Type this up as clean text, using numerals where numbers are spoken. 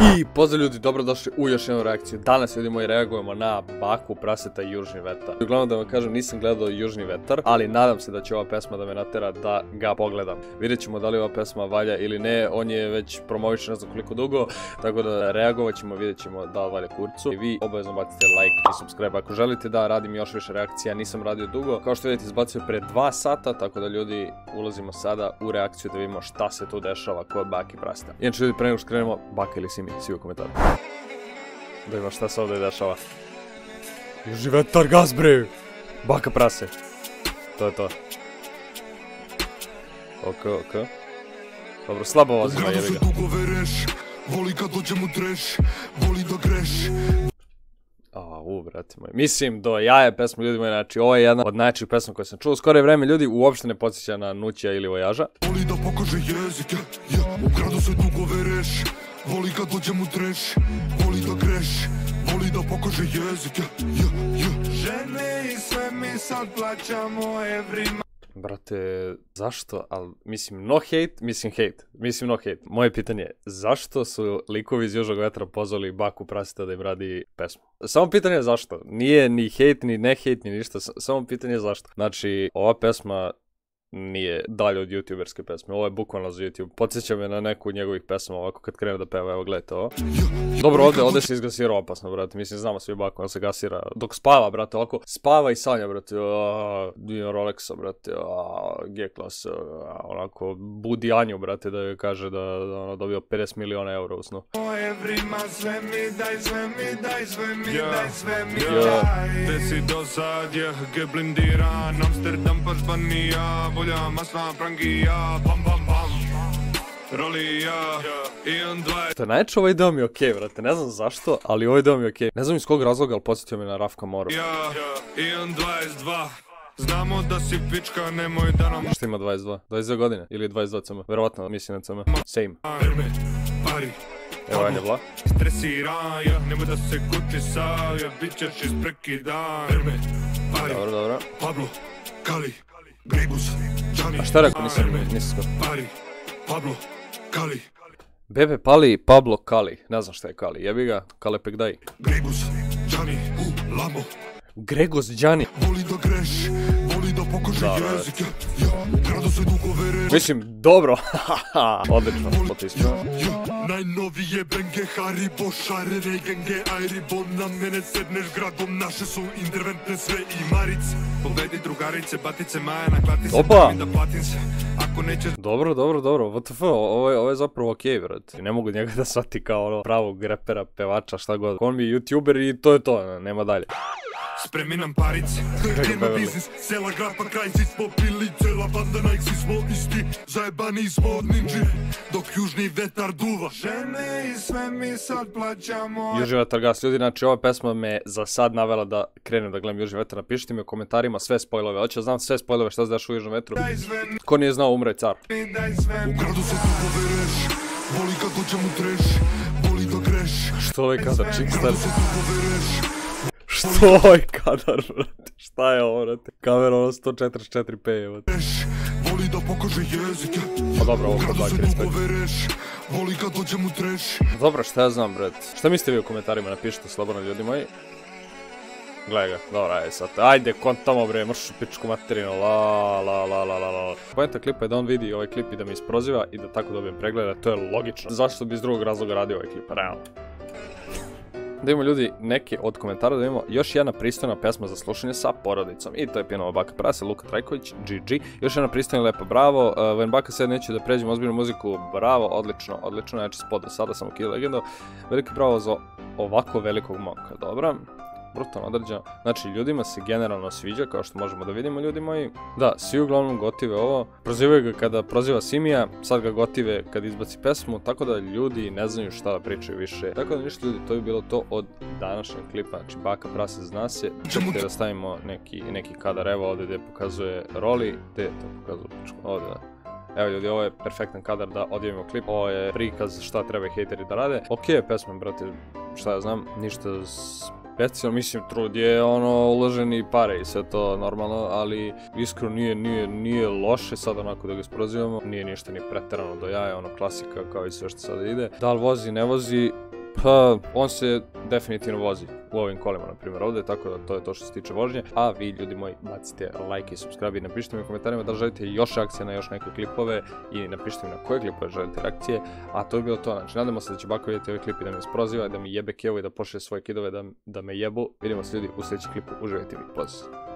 I pozdrav ljudi, dobrodošli u još jednu reakciju. Danas ljudi moji reagujemo na Baku Praseta i Južni vetar. Uglavnom da vam kažem, nisam gledao Južni vetar, ali nadam se da će ova pesma da me natera da ga pogledam. Vidjet ćemo da li ova pesma valja ili ne, on je već promovišen ne znam koliko dugo, tako da reagovat ćemo, vidjet ćemo da li valja kurcu. I vi obavezno bacite like i subscribe ako želite da radim još više reakcija, nisam radio dugo. Kao što vidite izbacio pre 2 sata, tako da ljudi ulazimo sada u reakciju da vidimo šta se tu dešava kod Bake Praseta. Inače ljudi, pre nego što krenemo, Baka ili Simi, svi u komentaru. Da vidimo šta se ovdje dešava. Južni vetar, gas bre! Baka Prase. To je to. Ok. Dobro, slabo vozima, jebi ga. Voli kad dođem u treš, voli da greš. Brate moj. Mislim, do jaje pesma ljudi moji, znači ovo je jedna od najjačih pesma koje sam čuo. Skoro vreme ljudi uopšte ne podsjeća na Nućija ili Vojaža. Voli da pokaže jezike, u gradu se dugo vereš, voli kad dođem u treš, voli da greš, voli da pokaže jezike, žene i sve mi sad plaćamo evrima. Brate, zašto? Ali, mislim, no hate, mislim no hate. Moje pitanje je, zašto su likovi iz Južnog vetra pozvali Baku Praseta da im radi pesmu? Samo pitanje je zašto. Nije ni hate, ni ne hate, ni ništa. Samo pitanje je zašto. Znači, ova pesma nije dalje od youtuberske pesme. Ovo je bukvalno za YouTube. Podsjeća me na neku od njegovih pesma ovako kad krene da peva. Evo, gledajte ovo. Dobro, ovdje se izgasira opasno, brate. Mislim, znamo svi Baku, on se gasira. Dok spava, brate, ovako. Spava i sanja, brate. Dion Rolexa, brate. G-klas. Onako, budi Anju, brate, da joj kaže da ono dobio 50 miliona eura u snu. Sve mi daj. Te si do sad je ge blindiran. Amsterdam pa Španija. Volja masna prangija. Bam bam bam. Rolija. To je najče, ovaj deo mi je okej, brate, ne znam zašto, ali ovaj deo mi je okej. Ne znam iz kog razloga, ali podsjetio me na Rafka Moru. Ion 22. Znamo da si pička, nemoj da nam... Šta ima 22? 22 godine? Ili 22 cm? Verovatno mislim na cm. Same. Evo Anja Bla. Stresiran, nemoj da se kutisa, bit ćeš isprekidan. Dobro. Pablo, Kali, Grebus, Gianni. A šta rekao, nisam skoro. Pablo, Kali. Bebe Pali, Pablo Kali. Ne znam šta je Kali, jebi ga, Kale Pekdaj. Grebus, Gianni, Lambo. Gregos Gianni. Voli da greš, voli da pokaže jezike, grado se dugo vereš. Mislim, dobro, odlično, potisno. Najnovije benge, Haribo, šarene, genge, Airibo, na mene sedneš gradom, naše su interventne sve i Maric. Pobedi drugarice, batice, Majana, klati se, da platim se, ako neće... Dobro, WTF, ovo je zapravo okej, brate. Ne mogu njega da shvati kao ono pravog repera, pevača, šta god. On mi je youtuber i to je to, nema dalje. Spremi nam parice, ima biznis, cela grad pa kraj si smo bili, cela banda na iksi smo isti, zajebani smo od ninji, dok južni vetar duva. Žene i sve mi sad plaćamo. Južni vetar gas, ljudi, znači ova pesma me za sad navela da krenem da gledam Južni vetar. Napišite mi u komentarima sve spoilove, hoće da znam sve spoilove šta se dešava u Južnom vetru. Ko nije znao, umre car. U gradu se dugo vereš, voli kad dođem u treš, voli da greš. Što ovaj kadar, čikstar? Što ovaj kadar, brate? Šta je ovo, brate? Kamera ono 144p, brate. Voli da pokaže jezike. Pa dobro, ovo kod Bake, respekt. Voli kad dođem u treš. Dobro, šta ja znam, brate? Šta mislite vi u komentarima, napišite slobodno, ljudi moji. Gledaj ga, dobro, ajde sad. Ajde, kontamo bre, mršu pičku materinu, la. Pojenta klipa je da on vidi ovaj klip i da me isproziva i da tako dobijem pregleda, to je logično. Zašto bi iz drugog razloga radio ovaj klip, realno. Da imamo ljudi neke od komentara, da imamo još jedna pristojna pesma za slušanje sa porodicom. I to je pjenova Baka Prase, Luka Trajković, GG. Još jedna pristojna lepa, bravo. When Baka sad neće da pređemo ozbiljnu muziku, bravo, odlično, znači spod do sada sam u Kid Legendo. Veliki bravo za ovako velikog momka, dobro. Brutalno određeno. Znači, ljudima se generalno sviđa, kao što možemo da vidimo, ljudi moji. Da, svi uglavnom gotive ovo. Prozivaju ga kada proziva Simija, sad ga gotive kad izbaci pesmu, tako da ljudi ne znaju šta da pričaju više. Tako da ništa ljudi, to bi bilo to od današnjeg klipa. Znači, Baka Prase zna se. Čekajte da stavimo neki kadar, evo ovdje gdje pokazuje Roli, gdje to pokazuje ovdje. Evo ljudi, ovo je perfektan kadar da odjavimo klip. Ovo je prikaz šta treba hejteri da rade. Okej je pesma, brate, šta ja znam, ništa specijalno, mislim, trud je ono uloženi pare i sve to normalno, ali iskreno nije loše sad onako da ga sprozivamo, nije ništa ni preterano do jaja, ono klasika kao i sve što sada ide. Da li vozi, ne vozi, Pa, on se definitivno vozi u ovim kolima, na primjer, ovdje, tako da to je to što se tiče vožnje. A vi, ljudi moji, bacite like i subscribe i napišite mi u komentarima da li želite još reakcije na još neke klipove i napišite mi na koje klipove želite reakcije. A to je bilo to, znači nadamo se da će Bako vidjeti ovaj klip i da me isproziva, da mi jebe kevu i da pošalje svoje kidove da me jebu. Vidimo se ljudi u sljedećem klipu, uživajte mi, pozdrav.